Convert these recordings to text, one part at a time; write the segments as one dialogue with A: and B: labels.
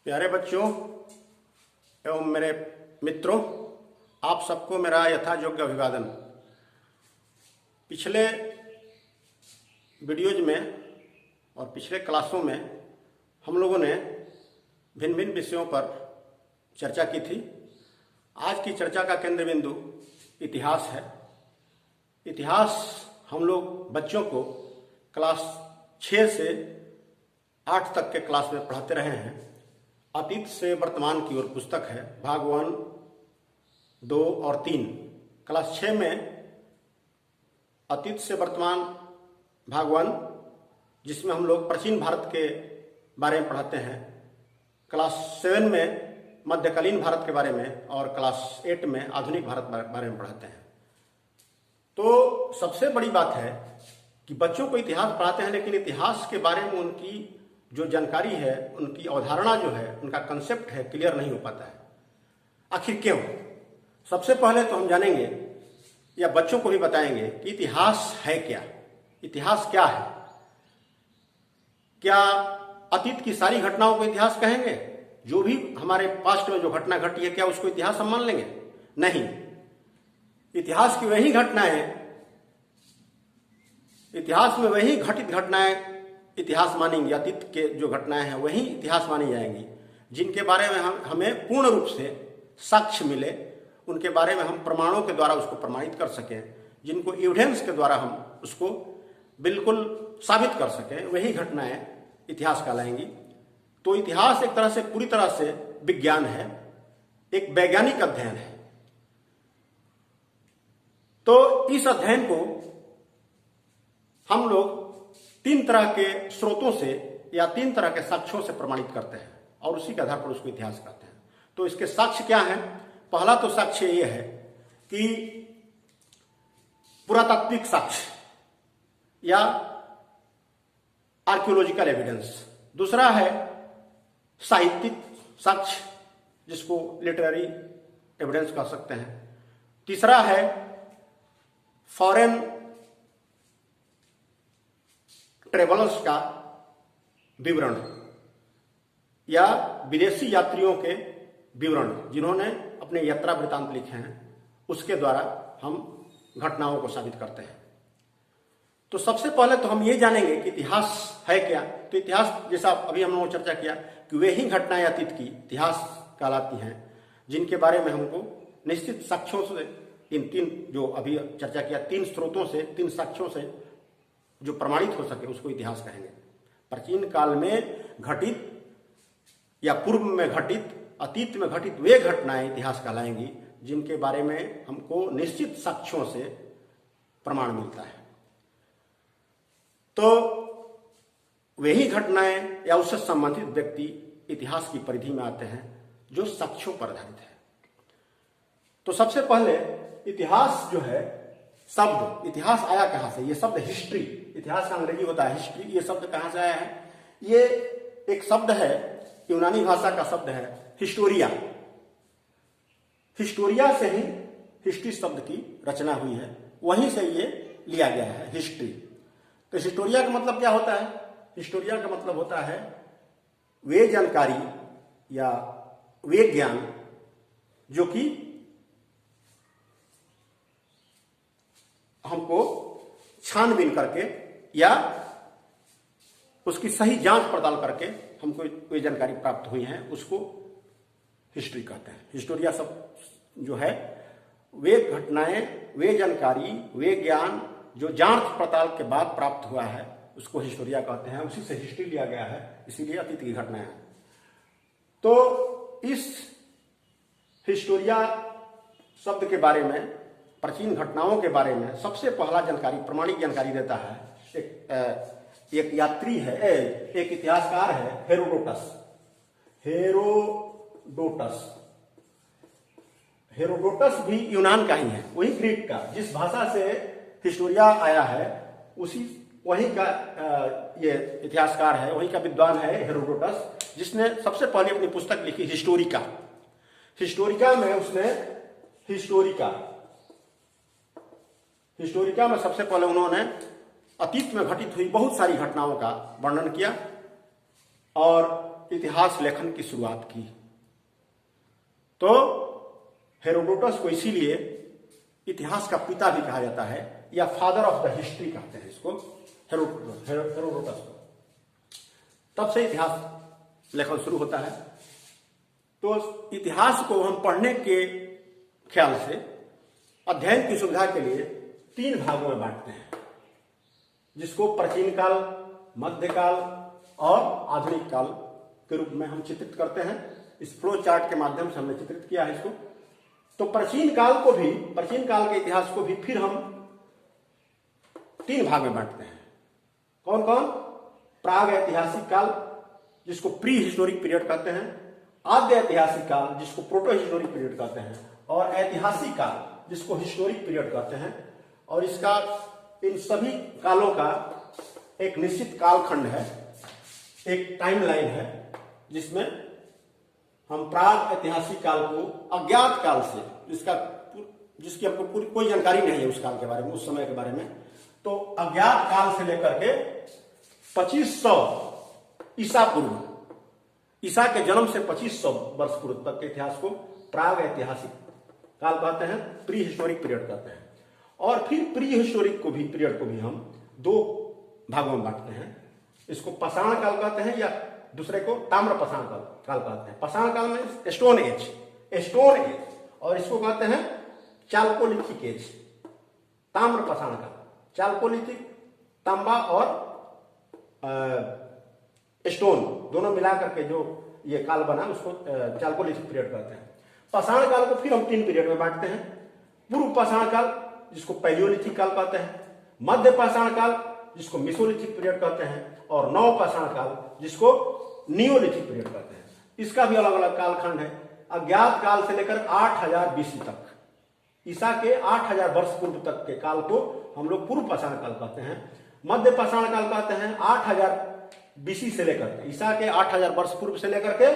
A: प्यारे बच्चों एवं मेरे मित्रों, आप सबको मेरा यथायोग्य अभिवादन। पिछले वीडियोज में और पिछले क्लासों में हम लोगों ने भिन्न भिन्न विषयों पर चर्चा की थी। आज की चर्चा का केंद्र बिंदु इतिहास है। इतिहास हम लोग बच्चों को क्लास 6 से 8 तक के क्लास में पढ़ाते रहे हैं। अतीत से वर्तमान की ओर पुस्तक है, भाग 1, 2 और 3। क्लास 6 में अतीत से वर्तमान भाग 1, जिसमें हम लोग प्राचीन भारत के बारे में पढ़ाते हैं। क्लास 7 में मध्यकालीन भारत के बारे में और क्लास 8 में आधुनिक भारत बारे में पढ़ाते हैं। तो सबसे बड़ी बात है कि बच्चों को इतिहास पढ़ाते हैं, लेकिन इतिहास के बारे में उनकी जो जानकारी है, उनकी अवधारणा जो है, उनका कंसेप्ट है, क्लियर नहीं हो पाता है। आखिर क्यों? सबसे पहले तो हम जानेंगे या बच्चों को भी बताएंगे कि इतिहास है क्या। इतिहास क्या है? क्या अतीत की सारी घटनाओं को इतिहास कहेंगे? जो भी हमारे पास्ट में जो घटना घटी है, क्या उसको इतिहास हम मान लेंगे? नहीं। इतिहास की वही घटनाएं, इतिहास में वही घटित घटनाएं इतिहास मानेंगी। अतीत के जो घटनाएं हैं वही इतिहास मानी जाएंगी, जिनके बारे में हमें पूर्ण रूप से साक्ष्य मिले, उनके बारे में हम प्रमाणों के द्वारा उसको प्रमाणित कर सकें, जिनको एविडेंस के द्वारा हम उसको बिल्कुल साबित कर सकें, वही घटनाएं इतिहास कहलाएंगी। तो इतिहास एक तरह से पूरी तरह से विज्ञान है, एक वैज्ञानिक अध्ययन है। तो इस अध्ययन को हम लोग 3 तरह के स्रोतों से या 3 तरह के साक्ष्यों से प्रमाणित करते हैं और उसी के आधार पर उसको इतिहास कहते हैं। तो इसके साक्ष्य क्या हैं? पहला तो साक्ष्य यह है कि पुरातात्विक साक्ष्य या आर्कियोलॉजिकल एविडेंस। दूसरा है साहित्यिक साक्ष्य, जिसको लिटरेरी एविडेंस कह सकते हैं। तीसरा है फॉरेन ट्रेवलर्स का विवरण या विदेशी यात्रियों के विवरण, जिन्होंने अपने यात्रा वृत्तांत लिखे हैं, उसके द्वारा हम घटनाओं को साबित करते हैं। तो सबसे पहले तो हम ये जानेंगे कि इतिहास है क्या। तो इतिहास, जैसा अभी हम लोगों ने चर्चा किया, कि वे ही घटनाएं अतीत की इतिहास कहलाती हैं, जिनके बारे में हमको निश्चित साक्ष्यों से, इन 3 जो अभी चर्चा किया, 3 स्रोतों से, 3 साक्ष्यों से जो प्रमाणित हो सके, उसको इतिहास कहेंगे। प्राचीन काल में घटित या पूर्व में घटित, अतीत में घटित वे घटनाएं इतिहास कहलाएंगी, जिनके बारे में हमको निश्चित साक्ष्यों से प्रमाण मिलता है। तो वही घटनाएं या उससे संबंधित व्यक्ति इतिहास की परिधि में आते हैं, जो साक्ष्यों पर आधारित है। तो सबसे पहले इतिहास जो है, शब्द इतिहास आया कहां से? ये शब्द हिस्ट्री, इतिहास का अंग्रेजी होता है हिस्ट्री। ये शब्द कहां से आया है? ये एक शब्द है, यूनानी भाषा का शब्द है हिस्टोरिया। हिस्टोरिया से ही हिस्ट्री शब्द की रचना हुई है, वहीं से ये लिया गया है हिस्ट्री। तो हिस्टोरिया का मतलब क्या होता है? हिस्टोरिया का मतलब होता है वे जानकारी या वे ज्ञान जो कि हमको छानबीन करके या उसकी सही जांच पड़ताल करके हमको वे जानकारी प्राप्त हुई है, उसको हिस्ट्री कहते हैं। हिस्टोरिया सब जो है वे घटनाएं, वे जानकारी, वे ज्ञान जो जांच पड़ताल के बाद प्राप्त हुआ है, उसको हिस्टोरिया कहते हैं। उसी से हिस्ट्री लिया गया है, इसीलिए अतीत की घटनाएं हैं। तो इस हिस्टोरिया शब्द के बारे में, प्राचीन घटनाओं के बारे में सबसे पहला जानकारी, प्रमाणिक जानकारी देता है एक यात्री है, एक इतिहासकार है, हेरोडोटस। हेरोडोटस भी यूनान का ही है, वही ग्रीक का। जिस भाषा से हिस्टोरिया आया है, वही का ये इतिहासकार है, वही का विद्वान है हेरोडोटस, जिसने सबसे पहले अपनी पुस्तक लिखी हिस्टोरिका। हिस्टोरिका में उसने हिस्टोरिका में सबसे पहले उन्होंने अतीत में घटित हुई बहुत सारी घटनाओं का वर्णन किया और इतिहास लेखन की शुरुआत की। तो हेरोडोटस को इसीलिए इतिहास का पिता भी कहा जाता है, या फादर ऑफ द हिस्ट्री कहते हैं इसको, हेरोडोटस को। तब से इतिहास लेखन शुरू होता है। तो इतिहास को हम पढ़ने के ख्याल से अध्ययन की सुविधा के लिए 3 भागों में बांटते हैं, जिसको प्राचीन काल, मध्यकाल और आधुनिक काल के रूप में हम चित्रित करते हैं। इस फ्लो चार्ट के माध्यम से हमने चित्रित किया है इसको। तो प्राचीन काल के इतिहास को भी फिर हम 3 भाग में बांटते हैं। कौन कौन? प्राग ऐतिहासिक काल, जिसको प्री हिस्टोरिक पीरियड कहते हैं, आद्य ऐतिहासिक काल, जिसको प्रोटो हिस्टोरिक पीरियड कहते हैं, और ऐतिहासिक काल, जिसको हिस्टोरिक पीरियड कहते हैं। और इसका, इन सभी कालों का एक निश्चित कालखंड है, एक टाइमलाइन है, जिसमें हम प्राग ऐतिहासिक काल को अज्ञात काल से, जिसकी हमको पूरी कोई जानकारी नहीं है उस काल के बारे में, उस समय के बारे में, तो अज्ञात काल से लेकर के 2500 ईसा पूर्व, ईसा के जन्म से 2500 वर्ष पूर्व तक के इतिहास को प्राग ऐतिहासिक काल कहते हैं, प्री हिस्टोरिक पीरियड कहते हैं। और फिर प्री हिस्टोरिक पीरियड को भी हम 2 भागों में बांटते हैं। इसको पाषाण काल कहते हैं, या दूसरे को ताम्र पाषाण काल कहते हैं। पाषाण काल में स्टोन एज, और इसको कहते हैं चाल्कोलिथिक एज। ताम्र पाषाण काल, चाल्कोलिथिक, तांबा और स्टोन दोनों मिलाकर के जो ये काल बना, उसको चाल्कोलिथिक पीरियड कहते हैं। पाषाण काल को फिर हम 3 पीरियड में बांटते हैं। पूर्व पाषाण काल, जिसको पैलियोलिथिक काल कहते हैं, मध्य पाषाण काल, जिसको मेसोलिथिक पीरियड कहते हैं, और नव पाषाण काल, जिसको नियोलिथिक पीरियड कहते हैं। इसका भी अलग अलग कालखंड है। अज्ञात काल से लेकर 8000 BC तक, ईसा के 8000 वर्ष पूर्व तक के काल को हम लोग पूर्व पाषाण काल कहते हैं। मध्य पाषाण काल कहते हैं 8000 BC से लेकर के, ईसा के 8000 वर्ष पूर्व से लेकर के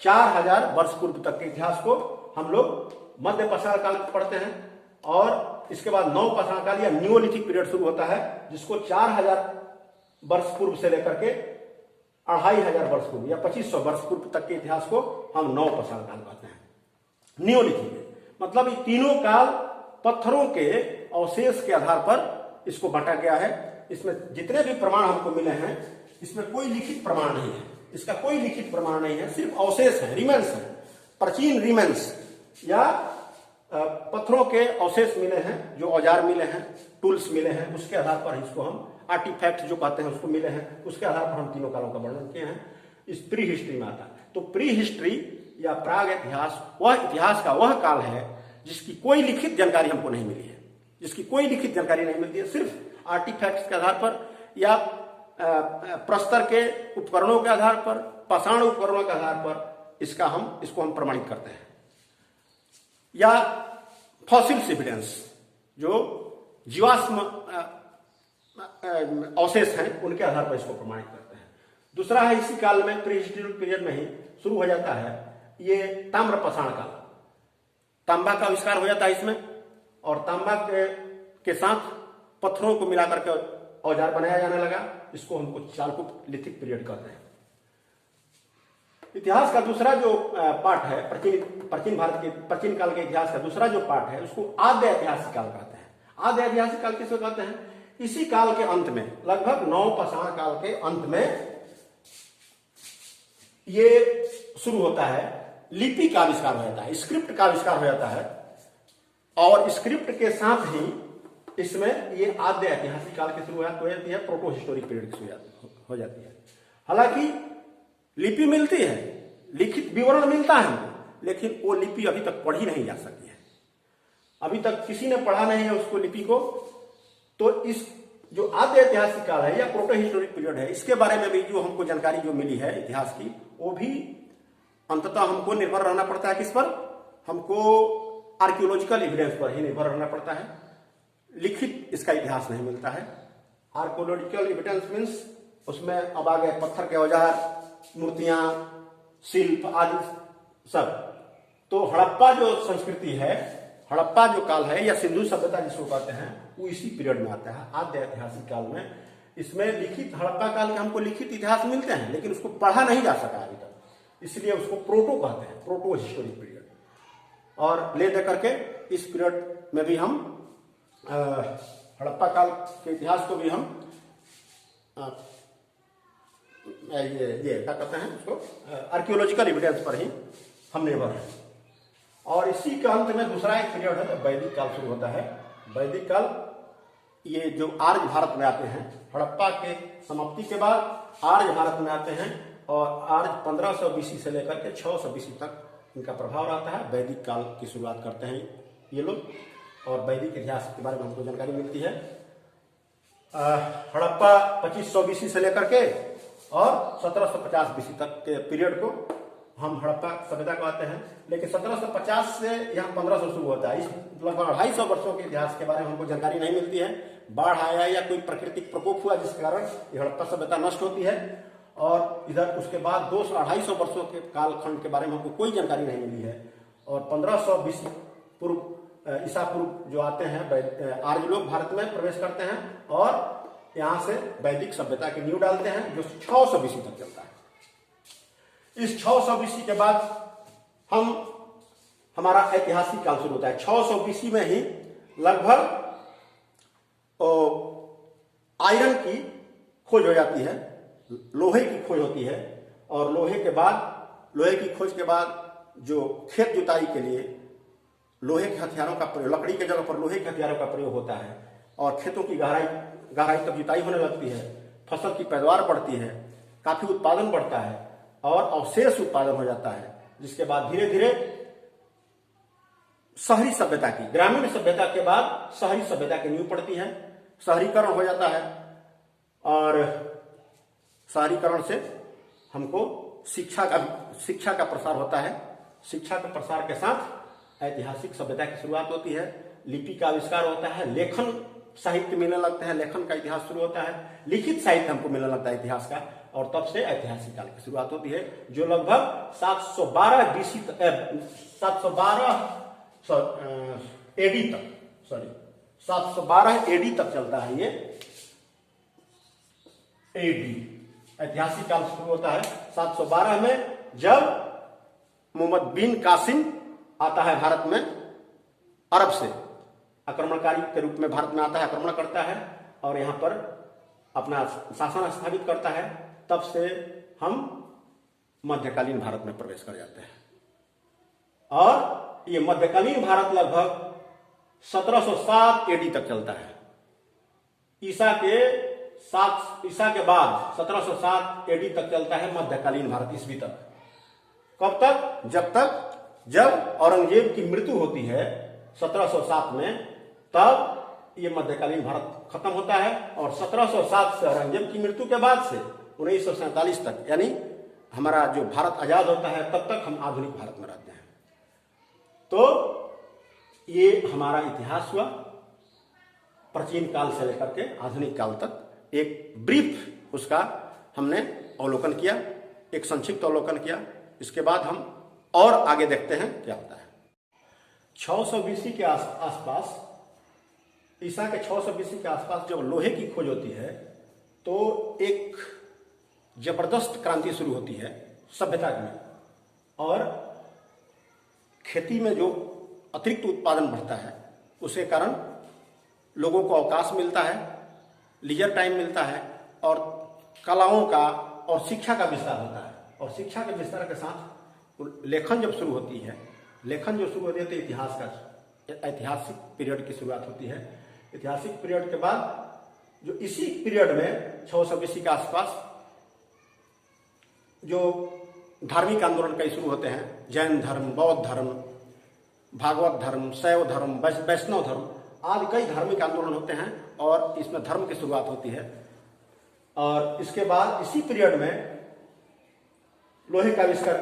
A: 4000 वर्ष पूर्व तक के इतिहास को हम लोग मध्य पाषाण काल पढ़ते हैं। और इसके बाद नव पाषाण काल या नियोलिथिक पीरियड शुरू होता है, जिसको 4000 वर्ष पूर्व से लेकर के 2500 वर्ष पूर्व या 2500 वर्ष पूर्व तक के इतिहास को हम नव पाषाण काल कहते हैं। नियोलिथिक मतलब ये तीनों काल पत्थरों के अवशेष के आधार पर इसको बांटा गया है। इसमें जितने भी प्रमाण हमको मिले हैं, इसमें कोई लिखित प्रमाण नहीं है, इसका कोई लिखित प्रमाण नहीं है, सिर्फ अवशेष है, रिमेन्स है, प्राचीन रिमेन्स या पत्थरों के अवशेष मिले हैं, जो औजार मिले हैं, टूल्स मिले हैं, उसके आधार पर इसको हम आर्टिफैक्ट जो कहते हैं उसको मिले हैं, उसके आधार पर हम तीनों कालों का वर्णन किए हैं। इस प्री हिस्ट्री में आता है। तो प्री हिस्ट्री या प्राग इतिहास वह इतिहास का वह काल है जिसकी कोई लिखित जानकारी हमको नहीं मिली है, जिसकी कोई लिखित जानकारी नहीं मिलती है, सिर्फ आर्टिफैक्ट्स के आधार पर या प्रस्तर के उपकरणों के आधार पर, पाषाण उपकरणों के आधार पर इसको हम प्रमाणित करते हैं। या फॉसिल्स एविडेंस, जो जीवाश्म अवशेष हैं, उनके आधार पर इसको प्रमाणित करते हैं। दूसरा है, इसी काल में प्री हिस्टोरिक पीरियड में ही शुरू हो जाता है ये ताम्र पाषाण काल। तांबा का आविष्कार हो जाता है इसमें, और तांबा के साथ पत्थरों को मिलाकर के औजार बनाया जाने लगा। इसको हमको चाल्कोलिथिक पीरियड कहते हैं। इतिहास का दूसरा जो पार्ट है, प्राचीन भारत के प्राचीन काल के इतिहास का दूसरा जो पार्ट है, उसको आद्य ऐतिहासिक काल कहते हैं। आद्य ऐतिहासिक काल किसको कहते हैं? इसी काल के अंत में, लगभग नव पाषाण काल के अंत में ये शुरू होता है, लिपि का आविष्कार हो जाता है, स्क्रिप्ट का आविष्कार हो जाता है, और स्क्रिप्ट के साथ ही इसमें ये आद्य ऐतिहासिक काल की शुरुआत हो जाती है, प्रोटो हिस्टोरिक पीरियड की शुरुआत हो जाती है। हालांकि लिपि मिलती है, लिखित विवरण मिलता है हमको, लेकिन वो लिपि अभी तक पढ़ी नहीं जा सकती है, अभी तक किसी ने पढ़ा नहीं है उसको लिपि को। तो इस जो आद्य ऐतिहासिक काल है या प्रोटो हिस्टोरिक पीरियड है, इसके बारे में भी जो हमको जानकारी जो मिली है इतिहास की, वो भी अंततः हमको निर्भर रहना पड़ता है किस पर? हमको आर्कियोलॉजिकल एविडेंस पर ही निर्भर रहना पड़ता है। लिखित इसका इतिहास नहीं मिलता है। आर्कियोलॉजिकल एविडेंस मीन्स उसमें अब आ गए पत्थर के औजार, मूर्तियां, शिल्प आदि सब। तो हड़प्पा जो संस्कृति है, हड़प्पा जो काल है या सिंधु सभ्यता जिसको कहते हैं, वो इसी पीरियड में आता है, आद्य ऐतिहासिक काल में। इसमें लिखित हड़प्पा काल के हमको लिखित इतिहास मिलते हैं, लेकिन उसको पढ़ा नहीं जा सका अभी तक। इसलिए उसको प्रोटो कहते हैं, प्रोटो हिस्टोरिक पीरियड। और ले दे करके इस पीरियड में भी हम हड़प्पा काल के इतिहास को भी हम ये क्या कहते हैं उसको, आर्कियोलॉजिकल एविडेंस पर ही हम निर्भर हैं। और इसी के अंत में दूसरा एक पीरियड है, वैदिक काल शुरू होता है। वैदिक काल ये जो आर्य भारत में आते हैं, हड़प्पा के समाप्ति के बाद आर्य भारत में आते हैं और आर्य 1500 BC से लेकर के 600 BC तक इनका प्रभाव रहता है। वैदिक काल की शुरुआत करते हैं ये लोग, और वैदिक इतिहास के बारे में हमको जानकारी मिलती है। हड़प्पा 2500 BC से लेकर के और 1750 BC तक के पीरियड को हम हड़प्पा सभ्यता कहते हैं। लेकिन 1750 से यहाँ 1500 शुरू होता है। इस लगभग 250 वर्षों के इतिहास के बारे में हमको जानकारी नहीं मिलती है। बाढ़ आया या कोई प्राकृतिक प्रकोप हुआ जिसके कारण ये हड़प्पा सभ्यता नष्ट होती है। और इधर उसके बाद 200-250 वर्षों के कालखंड के बारे में हमको कोई जानकारी नहीं मिली है। और 1500 BC पूर्व ईसा पूर्व जो आते हैं आर्य लोग भारत में प्रवेश करते हैं और यहाँ से वैदिक सभ्यता की नींव डालते हैं, जो 600 BC तक चलता है। इस 600 BC के बाद हमारा ऐतिहासिक काल शुरू होता है। 600 BC में ही लगभग आयरन की खोज हो जाती है, लोहे की खोज होती है। और लोहे की खोज के बाद जो खेत जुताई के लिए लोहे के हथियारों का प्रयोग, लकड़ी के जगह पर लोहे के हथियारों का प्रयोग होता है और खेतों की गहराई तक जुताई होने लगती है, फसल की पैदावार बढ़ती है, काफी उत्पादन बढ़ता है और अवशेष उत्पादन हो जाता है। जिसके बाद धीरे धीरे शहरी सभ्यता की, ग्रामीण सभ्यता के बाद शहरी सभ्यता की नींव पड़ती है, शहरीकरण हो जाता है। और शहरीकरण से हमको शिक्षा का प्रसार होता है। शिक्षा के प्रसार के साथ ऐतिहासिक सभ्यता की शुरुआत होती है। लिपि का आविष्कार होता है, लेखन साहित्य मिलने लगता है, लेखन का इतिहास शुरू होता है, लिखित साहित्य हमको मिलने लगता है इतिहास का। और तब से ऐतिहासिक काल की शुरुआत होती है, जो लगभग 712 AD तक चलता है। ये AD ऐतिहासिक काल शुरू होता है 712 में, जब मोहम्मद बिन कासिम आता है भारत में, अरब से आक्रमणकारी के रूप में भारत में आता है, आक्रमण करता है और यहाँ पर अपना शासन स्थापित करता है। तब से हम मध्यकालीन भारत में प्रवेश कर जाते हैं। और ये मध्यकालीन भारत लगभग 1707 AD तक चलता है। ईसा के बाद 1707 AD तक चलता है मध्यकालीन भारत, ईस्वी तक। कब तक? जब औरंगजेब की मृत्यु होती है 1707 में, तब ये मध्यकालीन भारत खत्म होता है। और 1707 से औरंगजेब की मृत्यु के बाद से 1947 तक, यानी हमारा जो भारत आजाद होता है, तब तक हम आधुनिक भारत में रहते हैं। तो ये हमारा इतिहास हुआ प्राचीन काल से लेकर के आधुनिक काल तक। एक ब्रीफ उसका हमने अवलोकन किया, एक संक्षिप्त अवलोकन किया। इसके बाद हम और आगे देखते हैं क्या होता है। 600 BC के आसपास, ईसा के 600 BC के आसपास जब लोहे की खोज होती है, तो एक जबरदस्त क्रांति शुरू होती है सभ्यता में। और खेती में जो अतिरिक्त उत्पादन बढ़ता है, उसके कारण लोगों को अवकाश मिलता है, लीजर टाइम मिलता है और कलाओं का और शिक्षा का विस्तार होता है। और शिक्षा के विस्तार के साथ लेखन जब शुरू होती है, तो इतिहास का ऐतिहासिक पीरियड की शुरुआत होती है। ऐतिहासिक पीरियड के बाद जो इसी पीरियड में 600 BC के आसपास जो धार्मिक आंदोलन कई शुरू होते हैं, जैन धर्म, बौद्ध धर्म, भागवत धर्म, शैव धर्म, वैष्णव धर्म आदि कई धार्मिक आंदोलन होते हैं और इसमें धर्म की शुरुआत होती है। और इसके बाद इसी पीरियड में लोहे का आविष्कार,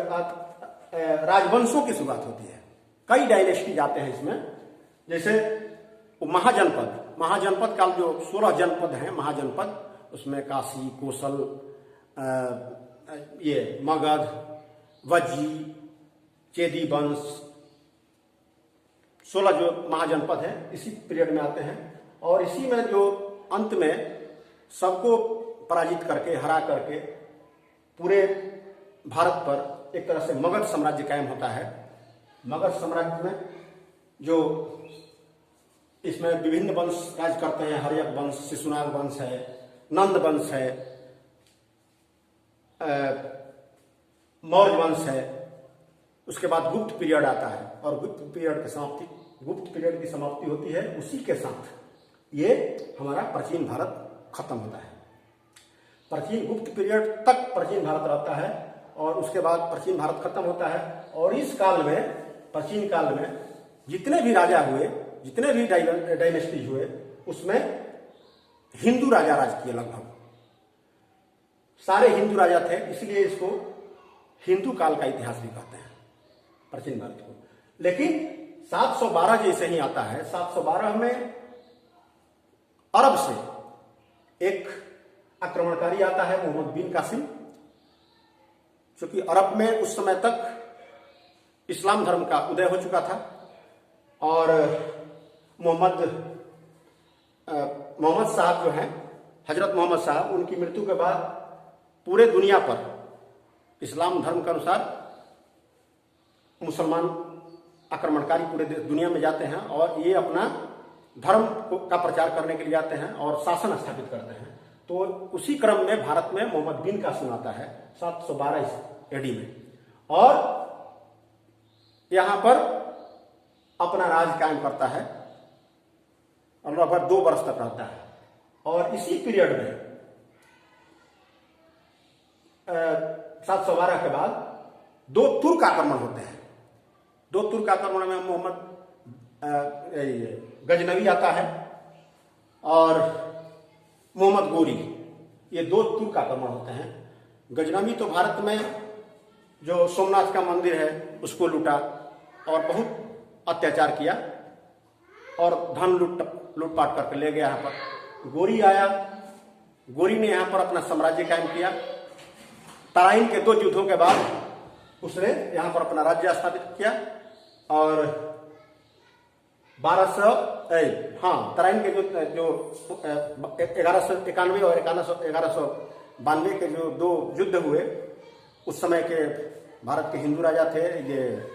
A: राजवंशों की शुरुआत होती है। कई डायनेस्टी जाते हैं इसमें, जैसे महाजनपद का जो 16 जनपद हैं महाजनपद, उसमें काशी, कोसल, ये मगध, वज्जी, चेदी वंश, 16 जो महाजनपद है इसी पीरियड में आते हैं। और इसी में जो अंत में सबको पराजित करके, हरा करके पूरे भारत पर एक तरह से मगध साम्राज्य कायम होता है। मगध साम्राज्य में जो इसमें विभिन्न वंश राज करते हैं, हर्यक वंश, शिशुनाग वंश है, नंद वंश है, मौर्य वंश है। उसके बाद गुप्त पीरियड आता है और गुप्त पीरियड की समाप्ति होती है। उसी के साथ ये हमारा प्राचीन भारत खत्म होता है। प्राचीन गुप्त पीरियड तक प्राचीन भारत रहता है और उसके बाद प्राचीन भारत खत्म होता है। और इस काल में, प्राचीन काल में जितने भी राजा हुए, जितने भी डायनेस्टी हुए, उसमें हिंदू राजा राज किए। लगभग सारे हिंदू राजा थे, इसलिए इसको हिंदू काल का इतिहास भी कहते हैं प्राचीन भारत को। लेकिन 712 जैसे ही आता है, 712 में अरब से एक आक्रमणकारी आता है, मोहम्मद बिन कासिम। क्योंकि अरब में उस समय तक इस्लाम धर्म का उदय हो चुका था और मोहम्मद साहब जो हैं, हजरत मोहम्मद साहब, उनकी मृत्यु के बाद पूरे दुनिया पर इस्लाम धर्म के अनुसार मुसलमान आक्रमणकारी पूरे दुनिया में जाते हैं और ये अपना धर्म का प्रचार करने के लिए जाते हैं और शासन स्थापित करते हैं। तो उसी क्रम में भारत में मोहम्मद बिन कासिम आता है 712 एडी में और यहां पर अपना राज कायम करता है और लगभग 2 वर्ष तक रहता है। और इसी पीरियड में 712 के बाद 2 तुर्क आक्रमण होते हैं। 2 तुर्क आक्रमण में मोहम्मद गजनवी आता है और मोहम्मद गोरी, ये 2 तुर्क आक्रमण होते हैं। गजनवी तो भारत में जो सोमनाथ का मंदिर है उसको लूटा और बहुत अत्याचार किया और धन लूटपाट करके ले गया यहाँ पर। गोरी आया, गोरी ने यहाँ पर अपना साम्राज्य कायम किया। तराइन के 2 युद्धों के बाद उसने यहाँ पर अपना राज्य स्थापित किया और 1200 तराइन के जो 1191 और 1192 के जो 2 युद्ध हुए, उस समय के भारत के हिंदू राजा थे, ये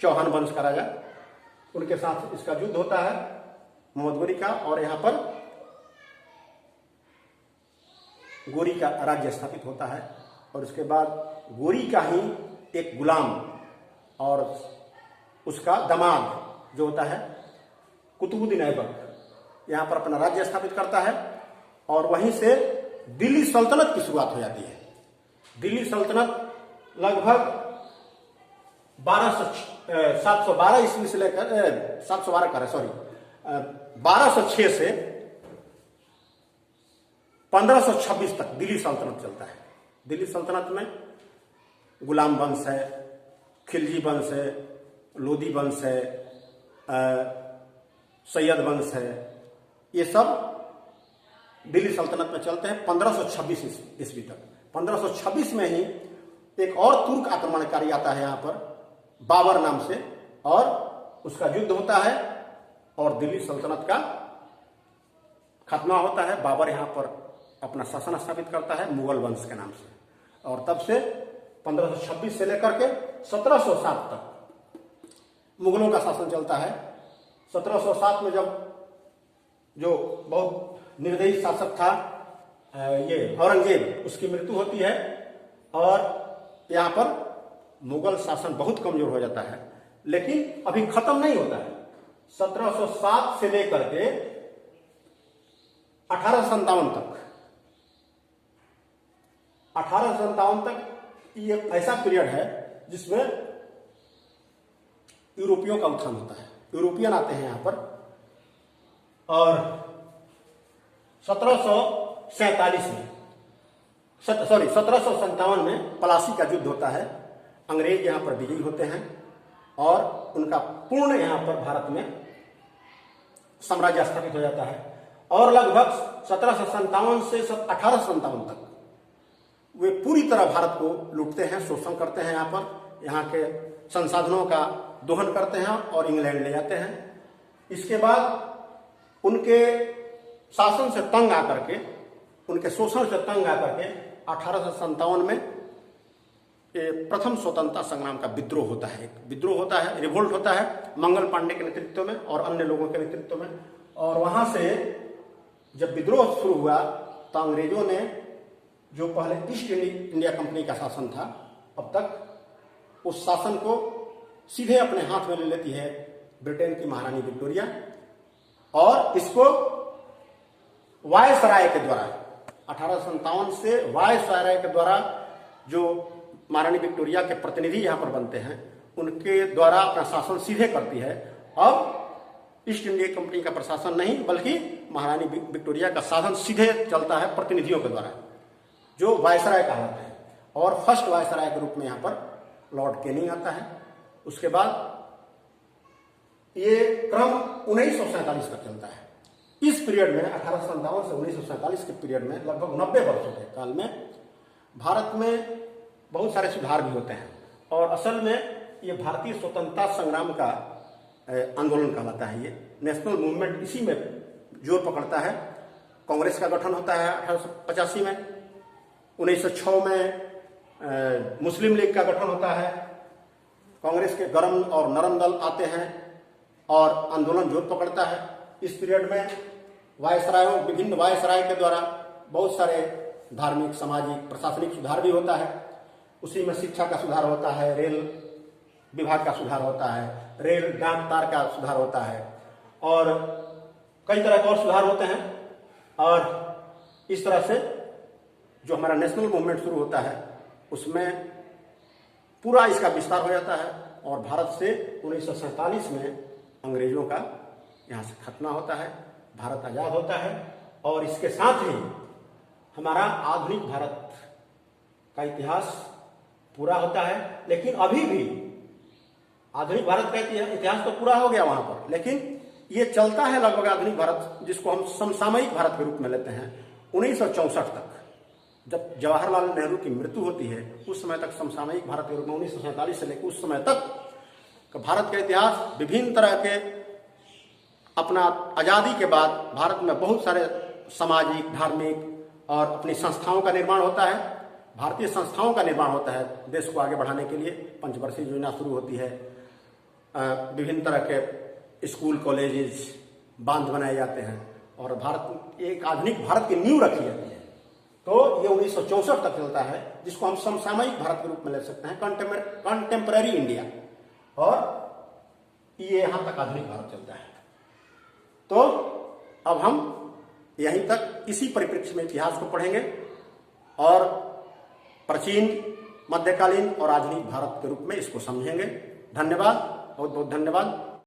A: चौहान वंश का राजा, उनके साथ इसका युद्ध होता है मोहम्मद गोरी का और यहाँ पर गोरी का राज्य स्थापित होता है। और उसके बाद गोरी का ही एक गुलाम और उसका दामाद जो होता है कुतुबुद्दीन ऐबक यहाँ पर अपना राज्य स्थापित करता है और वहीं से दिल्ली सल्तनत की शुरुआत हो जाती है। दिल्ली सल्तनत लगभग 712 ईस्वी से लेकर 1206 से 1526 तक दिल्ली सल्तनत चलता है। दिल्ली सल्तनत में गुलाम वंश है, खिलजी वंश है, लोदी वंश है, सैयद वंश है, ये सब दिल्ली सल्तनत में चलते हैं 1526 ईस्वी तक। 1526 में ही एक और तुर्क आक्रमणकारी आता है यहाँ पर बाबर नाम से और उसका युद्ध होता है और दिल्ली सल्तनत का खात्मा होता है। बाबर यहाँ पर अपना शासन स्थापित करता है मुगल वंश के नाम से और तब से 1526 से लेकर के 1707 तक मुगलों का शासन चलता है। 1707 में जब जो बहुत निर्दयी शासक था ये औरंगजेब, उसकी मृत्यु होती है और यहाँ पर मुगल शासन बहुत कमजोर हो जाता है। लेकिन अभी खत्म नहीं होता है। 1707 से लेकर के 1857 तक 1857 तक ये ऐसा पीरियड है जिसमें यूरोपियों का उत्थान होता है। यूरोपियन आते हैं यहाँ पर और 1757 में पलासी का युद्ध होता है। अंग्रेज यहाँ पर विजयी होते हैं और उनका पूर्ण यहाँ पर भारत में साम्राज्य स्थापित हो जाता है और लगभग 1757 से 1857 तक वे पूरी तरह भारत को लूटते हैं, शोषण करते हैं। यहाँ के संसाधनों का दोहन करते हैं और इंग्लैंड ले जाते हैं। इसके बाद उनके शासन से तंग आकर के, उनके शोषण से तंग आकर के 1857 में प्रथम स्वतंत्रता संग्राम का विद्रोह होता है, एक विद्रोह होता है, रिवोल्ट होता है मंगल पांडे के नेतृत्व में और अन्य लोगों के नेतृत्व में। और वहां से जब विद्रोह शुरू हुआ तो अंग्रेजों ने, जो पहले ईस्ट इंडिया कंपनी का शासन था अब तक, उस शासन को सीधे अपने हाथ में ले लेती है ब्रिटेन की महारानी विक्टोरिया, और इसको वायसराय के द्वारा 1857 से वायसराय के द्वारा जो महारानी विक्टोरिया के प्रतिनिधि यहां पर बनते हैं उनके द्वारा अपना शासन सीधे करती है। अब ईस्ट इंडिया कंपनी का प्रशासन नहीं बल्कि महारानी विक्टोरिया का शासन सीधे चलता है प्रतिनिधियों के द्वारा, जो वायसराय कहलाते हैं। और फर्स्ट वायसराय के रूप में यहां पर लॉर्ड कैनिंग आता है। उसके बाद ये क्रम 1947 तक चलता है। इस पीरियड में 1857 से 1947 के पीरियड में लगभग 90 वर्षों के काल में भारत में बहुत सारे सुधार भी होते हैं, और असल में ये भारतीय स्वतंत्रता संग्राम का आंदोलन कहलाता है। ये नेशनल मूवमेंट इसी में जोर पकड़ता है। कांग्रेस का गठन होता है 1885 में, 1906 में मुस्लिम लीग का गठन होता है, कांग्रेस के गर्म और नरम दल आते हैं और आंदोलन जोर पकड़ता है। इस पीरियड में वायसरायों, विभिन्न वायसराय के द्वारा बहुत सारे धार्मिक, सामाजिक, प्रशासनिक सुधार भी होता है। उसी में शिक्षा का सुधार होता है, रेल विभाग का सुधार होता है, रेल डाक तार का सुधार होता है, और कई तरह के और सुधार होते हैं। और इस तरह से जो हमारा नेशनल मूवमेंट शुरू होता है उसमें पूरा इसका विस्तार हो जाता है, और भारत से 1947 में अंग्रेजों का यहाँ से खत्मा होता है, भारत आजाद होता है। और इसके साथ ही हमारा आधुनिक भारत का इतिहास पूरा होता है। लेकिन अभी भी आधुनिक भारत का इतिहास तो पूरा हो गया वहां पर, लेकिन ये चलता है लगभग आधुनिक भारत, जिसको हम समसामयिक भारत के रूप में लेते हैं, 1964 तक। जब जवाहरलाल नेहरू की मृत्यु होती है उस समय तक समसामयिक भारत के रूप में 1947 से लेकर उस समय तक भारत का इतिहास विभिन्न तरह के, अपना आजादी के बाद भारत में बहुत सारे सामाजिक, धार्मिक और अपनी संस्थाओं का निर्माण होता है। भारतीय संस्थाओं का निर्माण होता है देश को आगे बढ़ाने के लिए। पंचवर्षीय योजना शुरू होती है, विभिन्न तरह के स्कूल, कॉलेजेस, बांध बनाए जाते हैं, और भारत, एक आधुनिक भारत की नींव रखी जाती है। तो ये 1964 तक चलता है, जिसको हम समसामयिक भारत के रूप में ले सकते हैं, कंटेम्पररी इंडिया, और ये यहां तक आधुनिक भारत चलता है। तो अब हम यहीं तक इसी परिप्रेक्ष्य में इतिहास को पढ़ेंगे और प्राचीन, मध्यकालीन और आधुनिक भारत के रूप में इसको समझेंगे। धन्यवाद, बहुत बहुत धन्यवाद।